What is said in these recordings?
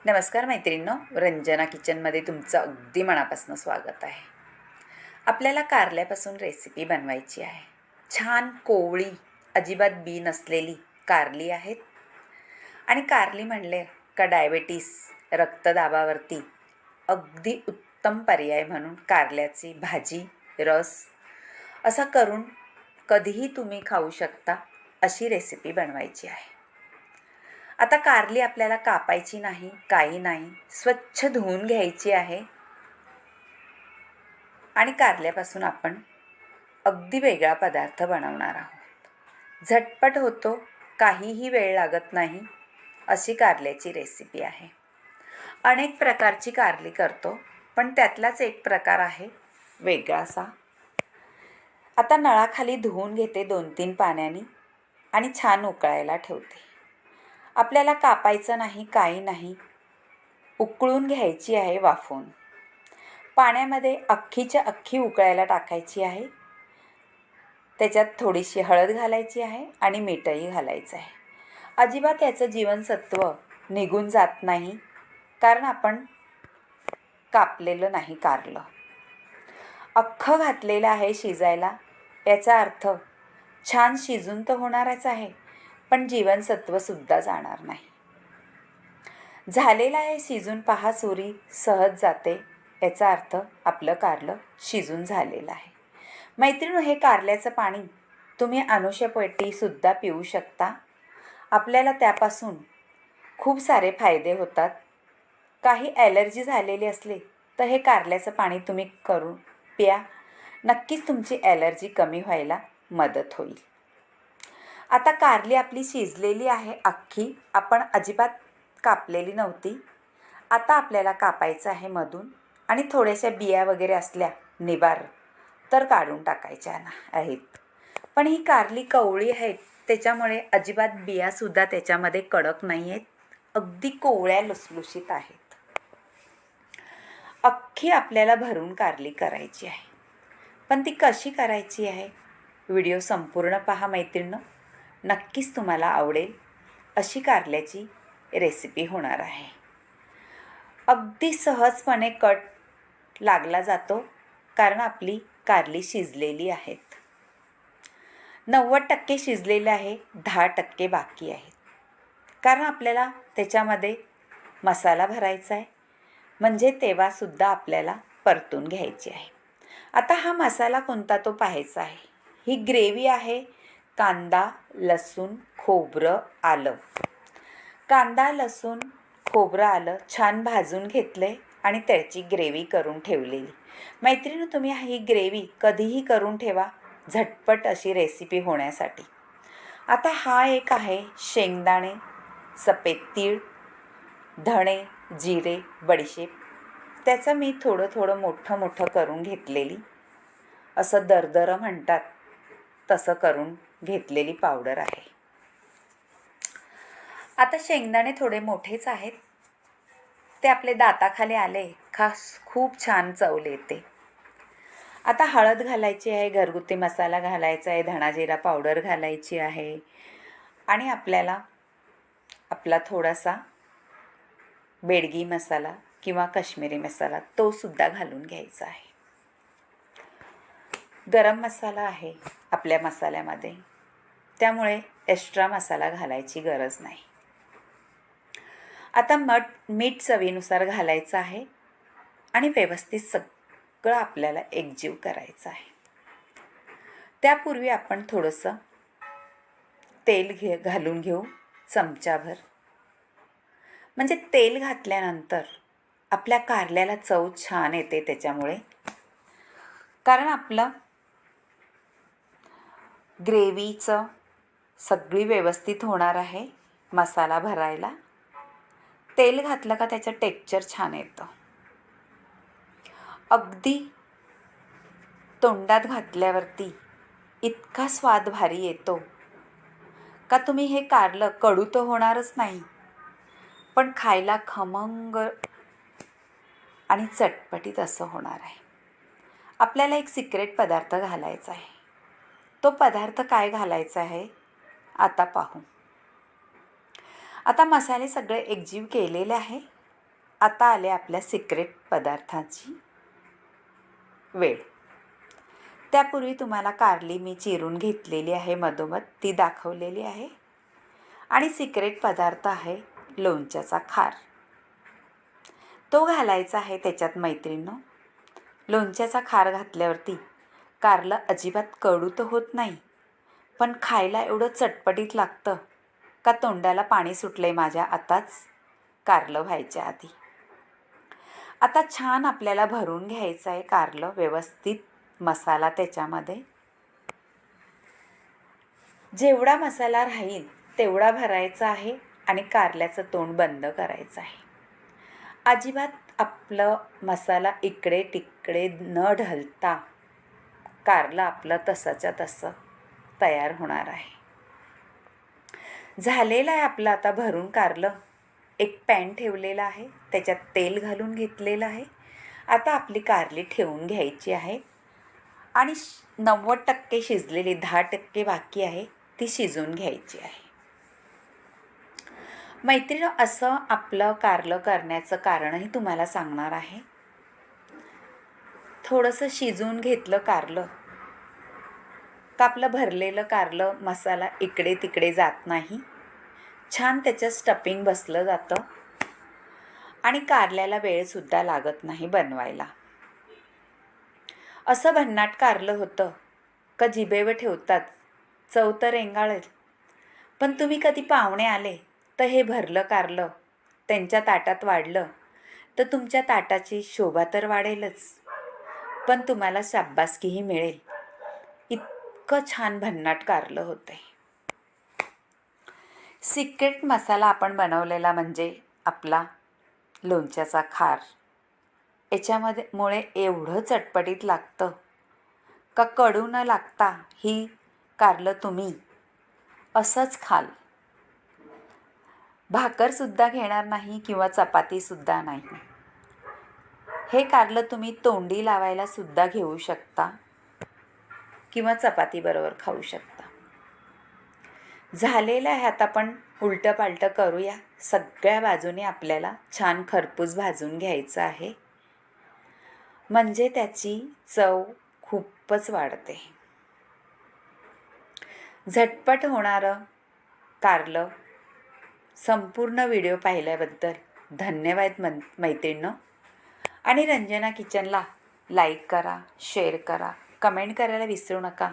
नमस्कार मैत्रिणींनो, रंजना किचनमध्ये तुमचं अगदी मनापासून स्वागत आहे. आपल्याला कारल्यापासून रेसिपी बनवायची आहे. छान कोवळी, अजिबात बी नसलेली कारली आहेत. आणि कारली म्हणले का डायबेटीस, रक्तदाबावरती अगदी उत्तम पर्याय म्हणून कारल्याची भाजी, रस असा करून कधीही तुम्ही खाऊ शकता अशी रेसिपी बनवायची आहे. आता कारली आपल्याला कापायची नाही, काही नाही, स्वच्छ धुवून घ्यायची आहे. आणि कारल्यापासून आपण अगदी वेगळा पदार्थ बनवणार आहोत. झटपट होतो, काहीही वेळ लागत नाही अशी कारल्याची रेसिपी आहे. अनेक प्रकारची कारली करतो, पण त्यातलाच एक प्रकार आहे वेगळासा. आता नळाखाली धुवून घेते 2-3 पाण्याने आणि छान उकळायला ठेवते. आपल्याला कापायचं नाही, काही नाही, उकळून घ्यायची आहे वाफवून. पाण्यामध्ये अख्खीच्या अख्खी उकळायला टाकायची आहे. त्याच्यात थोडीशी हळद घालायची आहे आणि मीठही घालायचं आहे. अजिबात याचं जीवनसत्व निघून जात नाही, कारण आपण कापलेलं नाही कारलं. अख्खं घातलेलं आहे शिजायला, याचा अर्थ छान शिजून तर होणारच आहे, पण जीवनसत्वसुद्धा जाणार नाही. झालेलं आहे शिजून, पहा सुरी सहज जाते, याचा अर्थ आपलं कारलं शिजून झालेलं आहे. मैत्रिणी, हे कारल्याचं पाणी तुम्ही अनुषपोटीसुद्धा पिऊ शकता. आपल्याला त्यापासून खूप सारे फायदे होतात. काही ॲलर्जी झालेली असली तर हे कारल्याचं पाणी तुम्ही करून प्या. नक्कीच तुमची ॲलर्जी कमी व्हायला मदत होईल. आता कारली आपली शिजलेली आहे अख्खी, आपण अजिबात कापलेली नव्हती. आता आपल्याला कापायचं आहे मधून, आणि थोड्याशा बिया वगैरे असल्या निबार तर काढून टाकायच्या आहेत. पण ही कारली कवळी आहेत, त्याच्यामुळे अजिबात बियासुद्धा त्याच्यामध्ये कडक नाही आहेत, अगदी कोवळ्या लुसलुशीत आहेत. अख्खी आपल्याला भरून कारली करायची आहे. पण ती कशी करायची आहे, व्हिडिओ संपूर्ण पहा मैत्रिणींनो, नक्कीच तुम्हाला आवडेल अशी कारल्याची रेसिपी होणार आहे. अगदी सहजपणे कट लागला जातो, कारण आपली कारली शिजलेली आहेत. 90% शिजलेले आहे, 10% बाकी आहेत. कारण आपल्याला त्याच्यामध्ये मसाला भरायचा आहे, म्हणजे तेव्हासुद्धा आपल्याला परतून घ्यायची आहे. आता हा मसाला कोणता तो पाहायचा आहे. ही ग्रेव्ही आहे कांदा, लसूण, खोबरं, आलं. कांदा, लसूण, खोबरं, आलं छान भाजून घेतले आणि त्याची ग्रेव्ही करून ठेवलेली. मैत्रिणी, तुम्ही ही ग्रेव्ही कधीही करून ठेवा, झटपट अशी रेसिपी होण्यासाठी. आता हा एक आहे शेंगदाणे, सफेद तीळ, धणे, जिरे, बडीशेप. त्याचं मी थोडं मोठं करून घेतलेली, असं दरदरं म्हणतात तसं करून घेतलेली पावडर आहे. आता शेंगदाणे थोडे मोठेच आहेत, ते आपले दाताखाली आले खास खूप छान चव येते. आता हळद घालायची आहे, घरगुती मसाला घालायचा आहे, धणा जिरा पावडर घालायची आहे, आणि आपल्याला आपला थोडासा बेडगी मसाला किंवा काश्मीरी मसाला तो सुद्धा घालून घ्यायचा आहे. गरम मसाला आहे आपल्या मसाल्यामध्ये, त्यामुळे एक्स्ट्रा मसाला घालायची गरज नाही. आता मीठ चवीनुसार घालायचं आहे आणि व्यवस्थित सगळं आपल्याला एकजीव करायचं आहे. त्यापूर्वी आपण थोडंसं तेल घालून घेऊ, चमचाभर. म्हणजे तेल घातल्यानंतर आपल्या कारल्याला चव छान येते त्याच्यामुळे. कारण आपलं ग्रेव्हीचं सगळी व्यवस्थित होणार आहे मसाला भरायला. तेल घातलं का त्याचं टेक्स्चर छान येतं. अगदी तोंडात घातल्यावरती इतका स्वाद भारी येतो का तुम्ही हे कारलं कडू तर होणारच नाही, पण खायला खमंग आणि चटपटीत असं होणार आहे. आपल्याला एक सिक्रेट पदार्थ घालायचा आहे. तो पदार्थ काय घालायचा आहे आता पाहू. आता मसाले सगळे एकजीव केलेले आहे आता आले आपल्या सिक्रेट पदार्थाची वेळ. त्यापूर्वी तुम्हाला कारली मी चिरून घेतलेली आहे, मधोमध ती दाखवलेली आहे. आणि सिक्रेट पदार्थ आहे लोणच्याचा खार. तो घालायचा आहे त्याच्यात मैत्रिणींनो. लोणच्याचा खार घातल्यावरती कारलं अजिबात कडू तर होत नाही, पण खायला एवढं चटपटीत लागतं का तोंडाला पाणी सुटलंय माझ्या आताच कारलं व्हायच्या आधी. आता छान आपल्याला भरून घ्यायचं आहे कारलं, व्यवस्थित मसाला त्याच्यामध्ये. जेवढा मसाला राहील तेवढा भरायचा आहे आणि कारल्याचं तोंड बंद करायचं आहे. अजिबात आपलं मसाला इकडे तिकडे न ढलता कारलं आपलं तसंच्या तसं तयार होणार आहे. झालेलं आहे आपलं आता भरून कारलं. एक पॅन ठेवलेला आहे, त्याच्यात तेल घालून घेतलेलं आहे. आता आपली कारली ठेवून घ्यायची आहे आणि 90% शिजलेली, 10% बाकी आहे, ती शिजून घ्यायची आहे. मैत्रिणी, असं आपलं कारलं करण्याचं कारणही तुम्हाला सांगणार आहे. थोडंसं शिजून घेतलं कारलं का आपलं भरलेलं कारलं मसाला इकडे तिकडे जात नाही, छान त्याचं स्टफिंग बसलं जातं आणि कारल्याला वेळसुद्धा लागत नाही बनवायला. असं भन्नाट कारलं होतं का जिभेवर ठेवतात चव तर रेंगाळेल, पण तुम्ही कधी पाहुणे आले तर हे भरलं कारलं त्यांच्या ताटात वाढलं तर तुमच्या ताटाची शोभा तर वाढेलच, पण तुम्हाला शाब्बासकीही मिळेल. इतकं छान भन्नाट कारलं होते. सिक्रेट मसाला आपण बनवलेला म्हणजे आपला लोणच्याचा खार. याच्यामध्ये मुळे एवढं चटपटीत लागतं का कडू न लागता ही कारलं तुम्ही असंच खाल. भाकरसुद्धा घेणार नाही किंवा चपातीसुद्धा नाही. हे कारलं तुम्ही तोंडी लावायला सुद्धा घेऊ शकता किंवा चपातीबरोबर खाऊ शकता. झालेलं आहे. आता आपण उलटं पालटं करूया. सगळ्या बाजूने आपल्याला छान खरपूस भाजून घ्यायचं आहे, म्हणजे त्याची चव खूपच वाढते. झटपट होणारं कारलं. संपूर्ण व्हिडिओ पाहिल्याबद्दल धन्यवाद मैत्रिणींनो. आणि रंजना किचनला लाईक करा, शेअर करा, कमेंट करायला विसरू नका.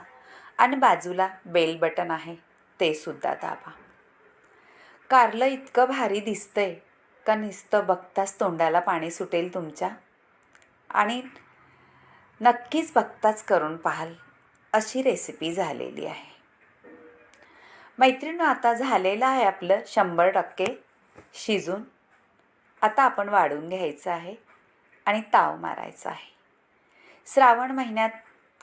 आणि बाजूला बेल बटन आहे ते सुद्धा दाबा. कारलं इतकं भारी दिसतंय का नुसतं बघताच तोंडाला पाणी सुटेल तुमच्या. आणि नक्कीच बघताच करून पाहाल अशी रेसिपी झालेली आहे. मैत्रिणींनो, आता झालेलं आहे आपलं 100% शिजून. आता आपण वाढून घ्यायचं आहे आणि ताव मारायचा आहे. श्रावण महिन्यात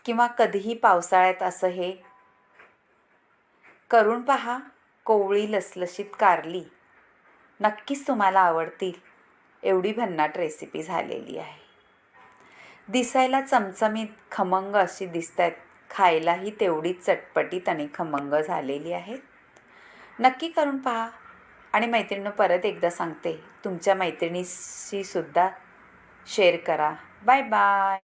किंवा कधीही पावसाळ्यात असं हे करून पहा. कोवळी लसलशीत कारली नक्कीच तुम्हाला आवडतील. एवढी भन्नाट रेसिपी झालेली आहे. दिसायला चमचमीत खमंग अशी दिसतात, खायलाही तेवढीच चटपटीत आणि खमंग झालेली आहे. नक्की करून पहा. आणि मैत्रिणींनो, परत एकदा सांगते, तुमच्या मैत्रिणीशी सुद्धा शेअर करा. Bye bye.